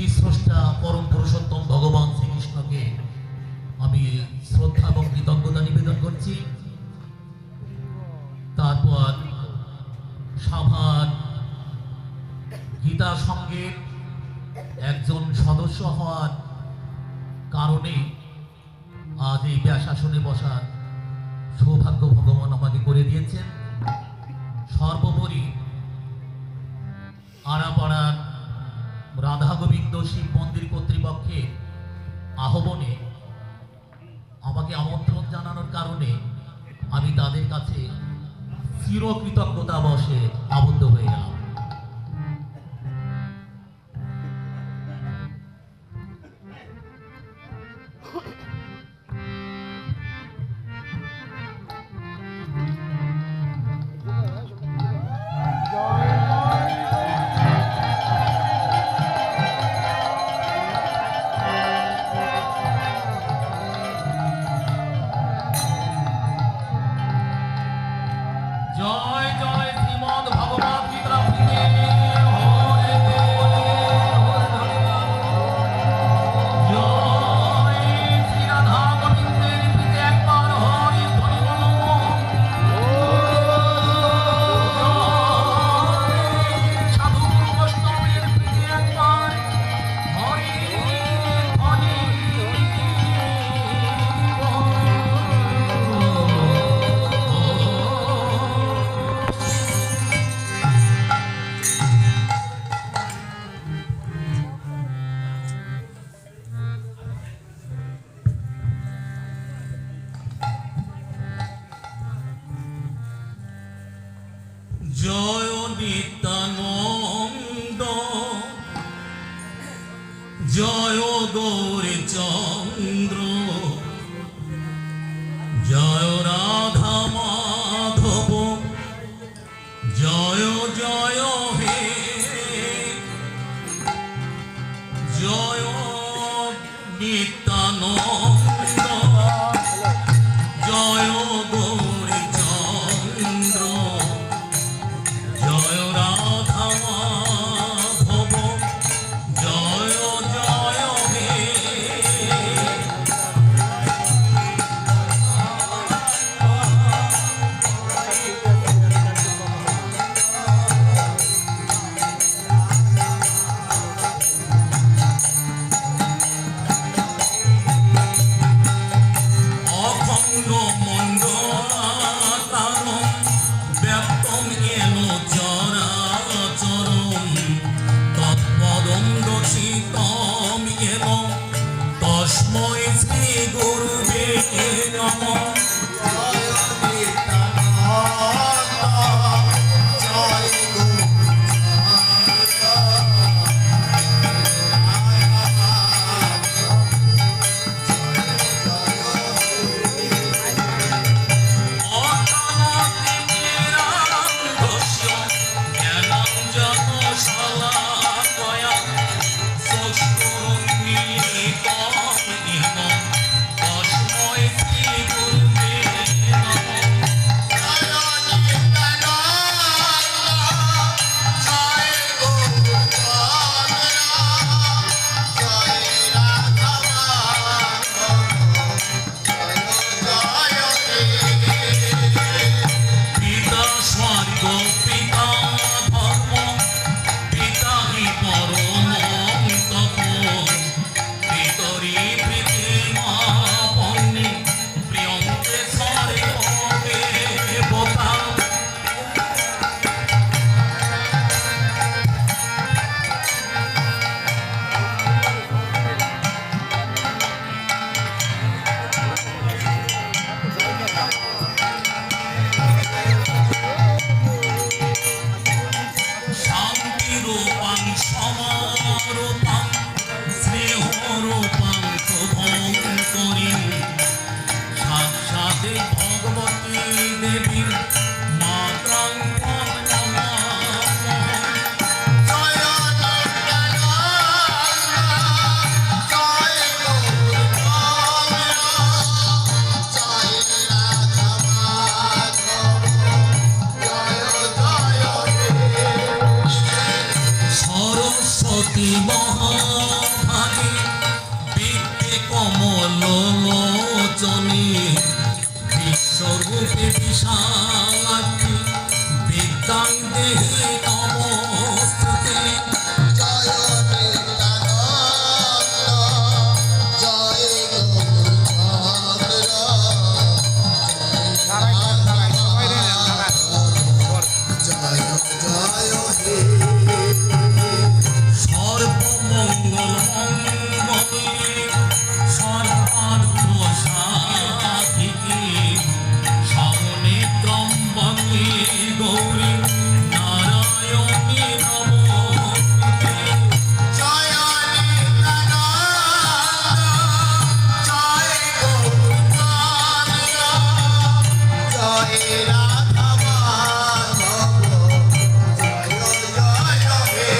সৃষ্টি স্রষ্টা পরম পুরুষোত্তম ভগবান শ্রীকৃষ্ণকে আমি শ্রদ্ধা এবং কৃতজ্ঞতা নিবেদন করছি। তারপর সভার গীতা সংঘের একজন সদস্য হওয়ার কারণে আজ এই ব্যাসাসনে বসার সৌভাগ্য ভগবান আমাকে করে দিয়েছেন। সর্বোপরি আড়াপাড়ার রাধা গোবিন্দ শিব মন্দির কর্তৃপক্ষের আহ্বানে আমাকে আমন্ত্রণ জানানোর কারণে আমি তাদের কাছে চিরকৃতজ্ঞতা বশে আবদ্ধ হয়ে গেলাম। জয় জয় শ্রীমদ ভগবত গীতা জয় নিত্যানন্দ জয় গৌরী চন্দ্র জয় রাধা মাধব জয় জয় হে জয় নিত্যানন্দ জয় গৌরী চন্দ্র জয় রাধা মাধব জয় জয় হে রূপে বিশালাক্ষী বিদ্যাং দেহি নমস্তুতে। জয় নিত্যানন্দ জয় গৌরচন্দ্র জয় জয় হে সর্বমঙ্গল মঙ্গলে সর্বার্থ সাধিকে শরণে ত্রম্বকে গৌরী নারায়ণী নমস্তুতে। জয় নিত্যানন্দ জয় গৌরচন্দ্র জয় রাধা মাধব জয় জয় হে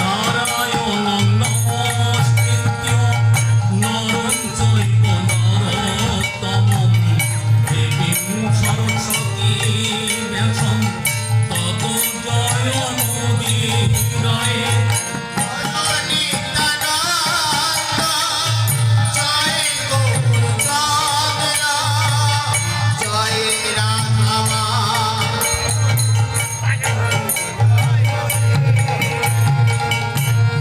নারায়ণ নমস্কৃত্য নরং চৈব নরোত্তমং দেবীং সরস্বতী ব্যাসং ততো জয়মুদীরয়ে। জয় নিত্যানন্দ জয় গৌরচন্দ্র জয় রাধা মাধব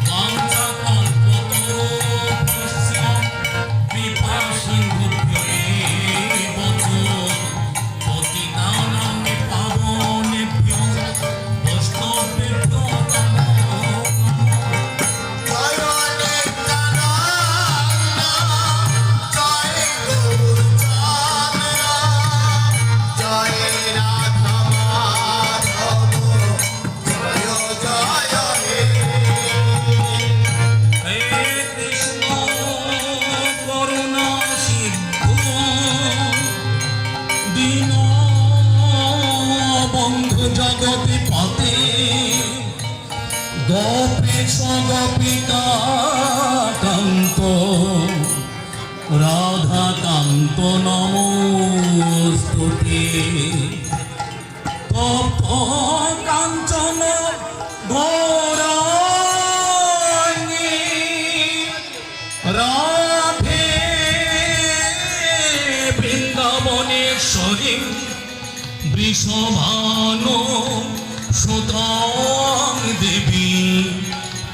বাঞ্ছাকল্পতরুভ্যশ্চ কৃপাসিন্ধুভ্য এব চ পতিতানাং পাবনেভ্যো বৈষ্ণবেভ্যো নমো নমঃ। জয় নিত্যানন্দ জয় গৌরচন্দ্র জয় রাধা মাধব জয় জয় হে হে কৃষ্ণ করুণা সিন্ধু দীনবন্ধু জগৎপতে গোপীশ গোপিকা কান্ত রাধাকান্ত নমস্তুতে। তপ্ত কাঞ্চন গৌরাঙ্গী রাধে বৃন্দাবনেশ্বরী বৃষভানু সুতাং দেবী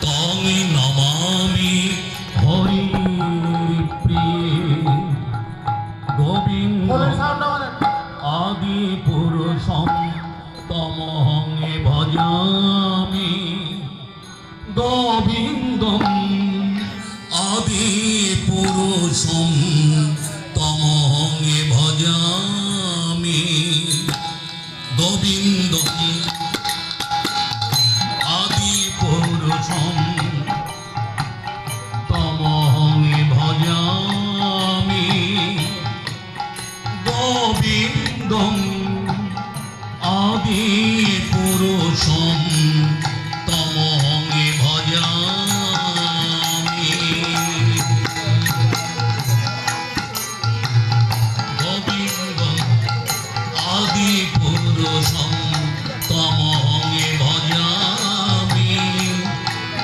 তং নমামি হরিপ্রিয়ে। গোবিন্দ আদি পুরুষং তমহং ভজামি। গোবিন্দং আদি পুরুষং তমহং ভজামি। গোবিন্দং আদি পুরুষং তমহং ভজামি। গোবিন্দং আদি পুরুষং তমহং ভজামি। গোবিন্দং আদি পুরুষং তমহং ভজামি।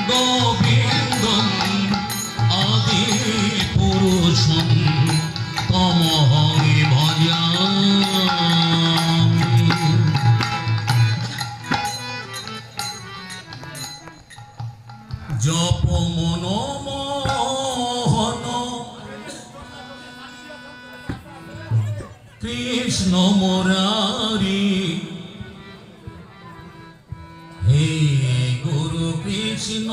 গোবিন্দং আদি পুরুষং তমহং ভজামি। জপ মনমোহন কৃষ্ণ মুরারি। হে গুরু কৃষ্ণ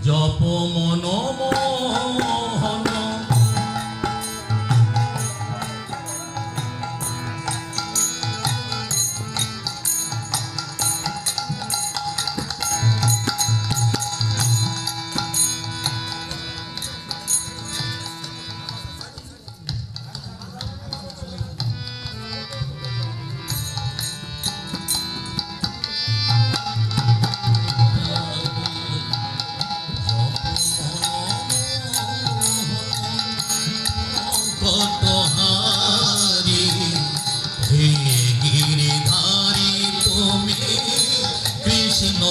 জপ মনমোহন কৃষ্ণ